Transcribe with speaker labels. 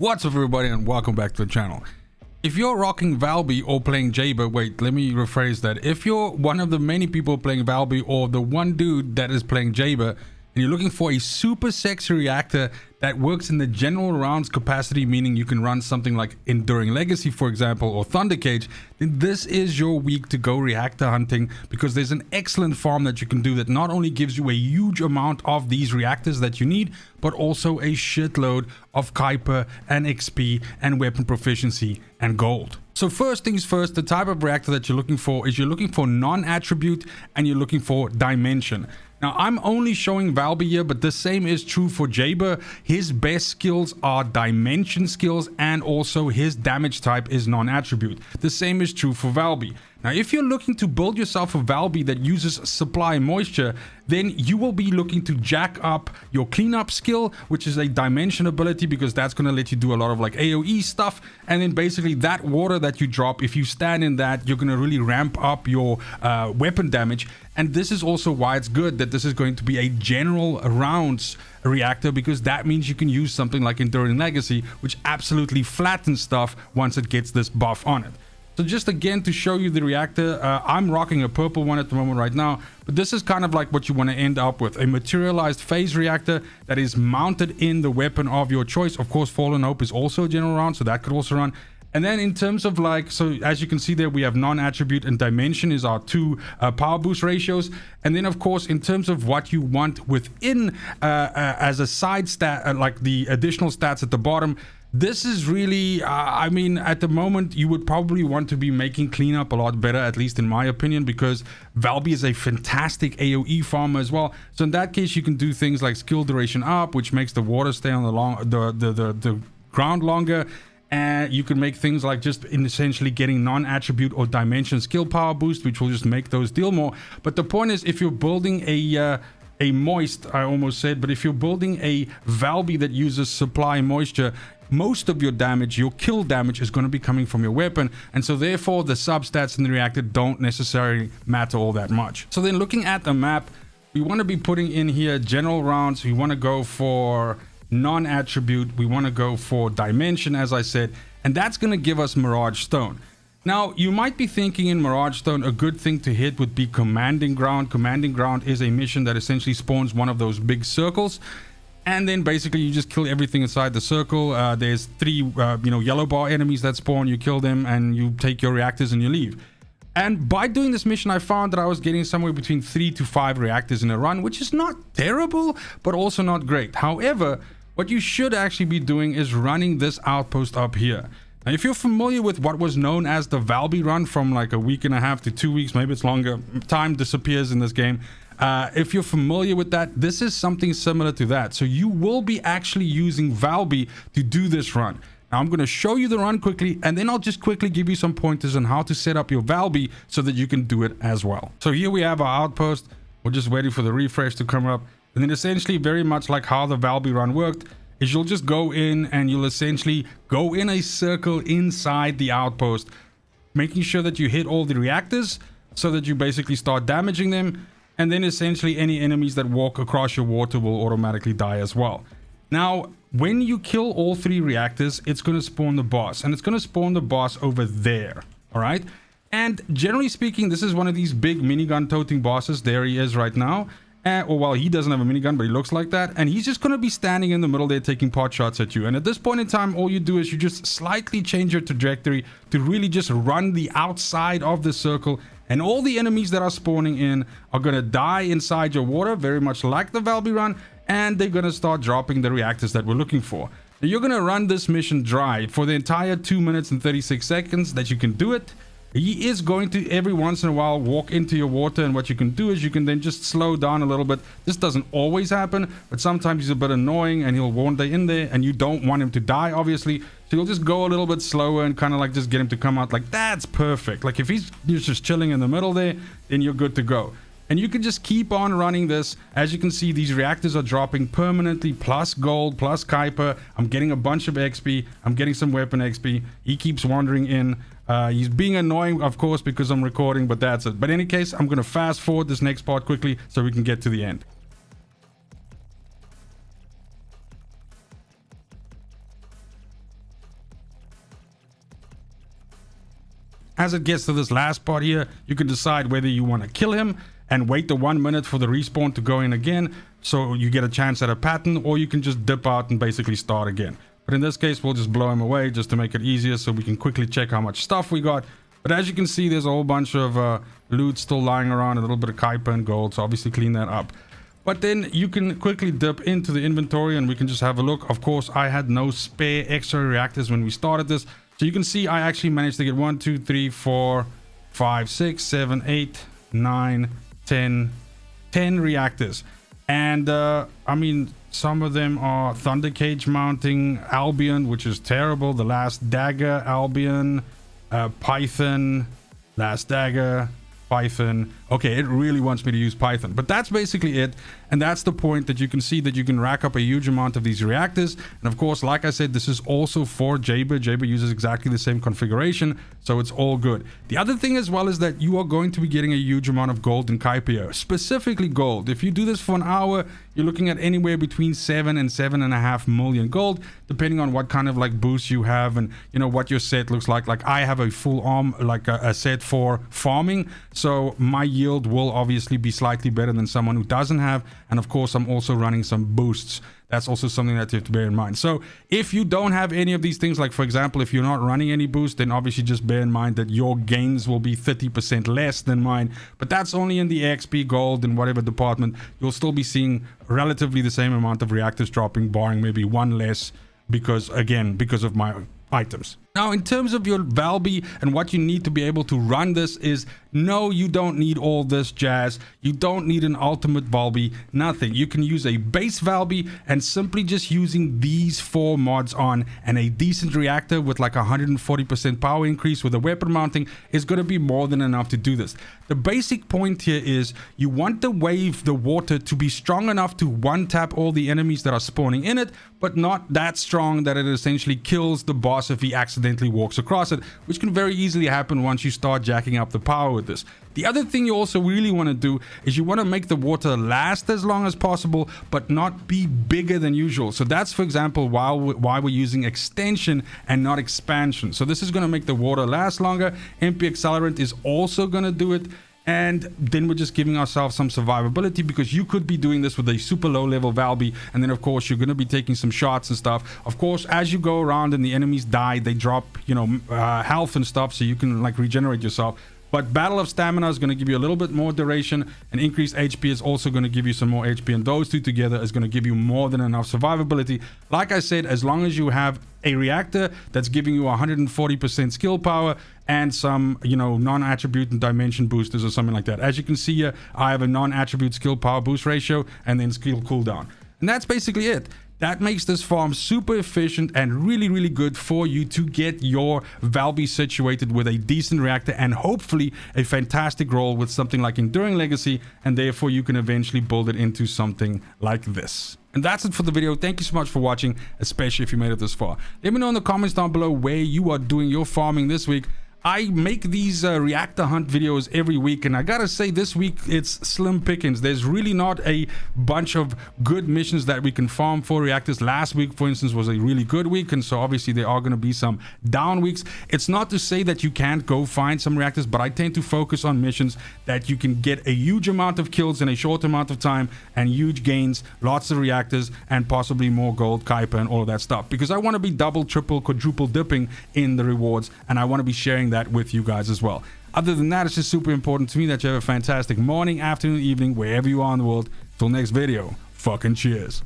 Speaker 1: What's up everybody and welcome back to the channel. If you're rocking VALBY or playing Jaber, wait, let me rephrase that. If you're one of the many people playing VALBY or the one dude that is playing Jaber and you're looking for a super sexy reactor that works in the general rounds capacity, meaning you can run something like Enduring Legacy, for example, or Thunder Cage, then this is your week to go reactor hunting, because there's an excellent farm that you can do that not only gives you a huge amount of these reactors that you need, but also a shitload of Kuiper and XP and weapon proficiency and gold. So first things first, the type of reactor that you're looking for is you're looking for non-attribute and you're looking for dimension. Now, I'm only showing VALBY here, but the same is true for Jaber. His best skills are dimension skills, and also his damage type is non-attribute. The same is true for VALBY. Now, if you're looking to build yourself a VALBY that uses supply moisture, then you will be looking to jack up your cleanup skill, which is a dimension ability, because that's going to let you do a lot of like AoE stuff. And then basically that water that you drop, if you stand in that, you're going to really ramp up your weapon damage. And this is also why it's good that this is going to be a general rounds reactor, because that means you can use something like Enduring Legacy, which absolutely flattens stuff once it gets this buff on it. So just again to show you the reactor, I'm rocking a purple one at the moment right now, but this is kind of like what you want to end up with, a materialized phase reactor that is mounted in the weapon of your choice. Of course, Fallen Hope is also a general round, so that could also run. And then in terms of like, so as you can see there, we have non-attribute and dimension is our two power boost ratios. And then of course, in terms of what you want within as a side stat, like the additional stats at the bottom, this is really, I mean, at the moment, you would probably want to be making cleanup a lot better, at least in my opinion, because VALBY is a fantastic AoE farmer as well. So in that case, you can do things like skill duration up, which makes the water stay on the ground longer. And you can make things like just in essentially getting non-attribute or dimension skill power boost, which will just make those deal more. But the point is, if you're building a moist, I almost said, but if you're building a VALBY that uses supply moisture, most of your damage, your kill damage, is going to be coming from your weapon, and so therefore the substats in the reactor don't necessarily matter all that much. So then looking at the map, we want to be putting in here general rounds. We want to go for non-attribute, we want to go for dimension, as I said, and that's going to give us Mirage Stone. Now, you might be thinking in Mirage Stone, a good thing to hit would be Commanding Ground. Commanding Ground is a mission that essentially spawns one of those big circles, and then basically you just kill everything inside the circle. There's three yellow bar enemies that spawn, you kill them and you take your reactors and you leave. And by doing this mission, I found that I was getting somewhere between 3 to 5 reactors in a run, which is not terrible, but also not great. However, what you should actually be doing is running this outpost up here. Now, if you're familiar with what was known as the VALBY run from like a week and a half to 2 weeks, maybe it's longer, time disappears in this game. If you're familiar with that, this is something similar to that. So you will be actually using VALBY to do this run. Now, I'm going to show you the run quickly, and then I'll just quickly give you some pointers on how to set up your VALBY so that you can do it as well. So here we have our outpost. We're just waiting for the refresh to come up. And then essentially, very much like how the VALBY run worked, is you'll just go in and you'll essentially go in a circle inside the outpost, making sure that you hit all the reactors so that you basically start damaging them. And then essentially any enemies that walk across your water will automatically die as well. Now, when you kill all 3 reactors, it's going to spawn the boss, and it's going to spawn the boss over there. All right. And generally speaking, this is one of these big minigun toting bosses. There he is right now. Or well, he doesn't have a minigun, but he looks like that. And he's just going to be standing in the middle there taking pot shots at you. And at this point in time, all you do is you just slightly change your trajectory to really just run the outside of the circle. And all the enemies that are spawning in are going to die inside your water, very much like the VALBY run. And they're going to start dropping the reactors that we're looking for. Now, you're going to run this mission dry for the entire 2 minutes and 36 seconds that you can do it. He is going to every once in a while walk into your water, and what you can do is you can then just slow down a little bit. This doesn't always happen, but sometimes he's a bit annoying and he'll wander in there, and you don't want him to die, obviously. So you'll just go a little bit slower and kind of like just get him to come out. Like, that's perfect. Like if he's just chilling in the middle there, then you're good to go. And you can just keep on running this. As you can see, these reactors are dropping permanently, plus gold, plus Kuiper. I'm getting a bunch of XP. I'm getting some weapon XP. He keeps wandering in. He's being annoying, of course, because I'm recording, but that's it. But in any case, I'm going to fast forward this next part quickly so we can get to the end. As it gets to this last part here, you can decide whether you want to kill him and wait the 1 minute for the respawn to go in again, so you get a chance at a pattern, or you can just dip out and basically start again. But in this case, we'll just blow him away just to make it easier so we can quickly check how much stuff we got. But as you can see, there's a whole bunch of loot still lying around, a little bit of Kuiper and gold, so obviously clean that up. But then you can quickly dip into the inventory and we can just have a look. Of course, I had no spare extra reactors when we started this. So you can see I actually managed to get 1, 2, 3, 4, 5, 6, 7, 8, 9, 10 reactors. And I mean, some of them are Thunder Cage mounting, Albion, which is terrible, the Last Dagger, Albion, Python, Last Dagger, Python. Okay, it really wants me to use Python, but that's basically it. And that's the point, that you can see that you can rack up a huge amount of these reactors. And of course, like I said, this is also for Jaber. Jaber uses exactly the same configuration, so it's all good. The other thing as well is that you are going to be getting a huge amount of gold and Kuiper, specifically gold. If you do this for an hour, you're looking at anywhere between 7 and 7.5 million gold, depending on what kind of like boost you have and you know what your set looks like. Like I have a full arm, like a set for farming, so my yield will obviously be slightly better than someone who doesn't have. And of course, I'm also running some boosts. That's also something that you have to bear in mind. So if you don't have any of these things, like for example, if you're not running any boost, then obviously just bear in mind that your gains will be 30% less than mine. But that's only in the XP, gold, and whatever department. You'll still be seeing relatively the same amount of reactors dropping, barring maybe one less, because again, because of my items. Now, in terms of your VALBY and what you need to be able to run this is, no, you don't need all this jazz. You don't need an ultimate VALBY, nothing. You can use a base VALBY, and simply just using these 4 mods on and a decent reactor with like 140% power increase with a weapon mounting is going to be more than enough to do this. The basic point here is you want the wave, the water, to be strong enough to one-tap all the enemies that are spawning in it, but not that strong that it essentially kills the boss if he accidentally walks across it, which can very easily happen once you start jacking up the power with this. The other thing you also really want to do is you want to make the water last as long as possible, but not be bigger than usual. So that's, for example, why we're using extension and not expansion. So this is going to make the water last longer. MP Accelerant is also going to do it. And then we're just giving ourselves some survivability, because you could be doing this with a super low level VALBY, and then of course you're going to be taking some shots and stuff. Of course, as you go around and the enemies die, they drop, you know, health and stuff, so you can like regenerate yourself. But Battle of Stamina is going to give you a little bit more duration, and increased HP is also going to give you some more HP, and those two together is going to give you more than enough survivability. Like I said, as long as you have a reactor that's giving you 140% skill power and some, you know, non-attribute and dimension boosters or something like that. As you can see here, I have a non-attribute skill power boost ratio and then skill cooldown. And that's basically it. That makes this farm super efficient and really, really good for you to get your VALBY situated with a decent reactor and hopefully a fantastic role with something like Enduring Legacy, and therefore you can eventually build it into something like this. And that's it for the video. Thank you so much for watching, especially if you made it this far. Let me know in the comments down below where you are doing your farming this week. I make these reactor hunt videos every week, and I gotta say, this week it's slim pickings. There's really not a bunch of good missions that we can farm for reactors. Last week, for instance, was a really good week, and so obviously there are going to be some down weeks. It's not to say that you can't go find some reactors, but I tend to focus on missions that you can get a huge amount of kills in a short amount of time and huge gains, lots of reactors, and possibly more gold, Kuiper, and all of that stuff, because I want to be double, triple, quadruple dipping in the rewards, and I want to be sharing that with you guys as well. Other than that, it's just super important to me that you have a fantastic morning, afternoon, evening, wherever you are in the world. Till next video, fucking cheers.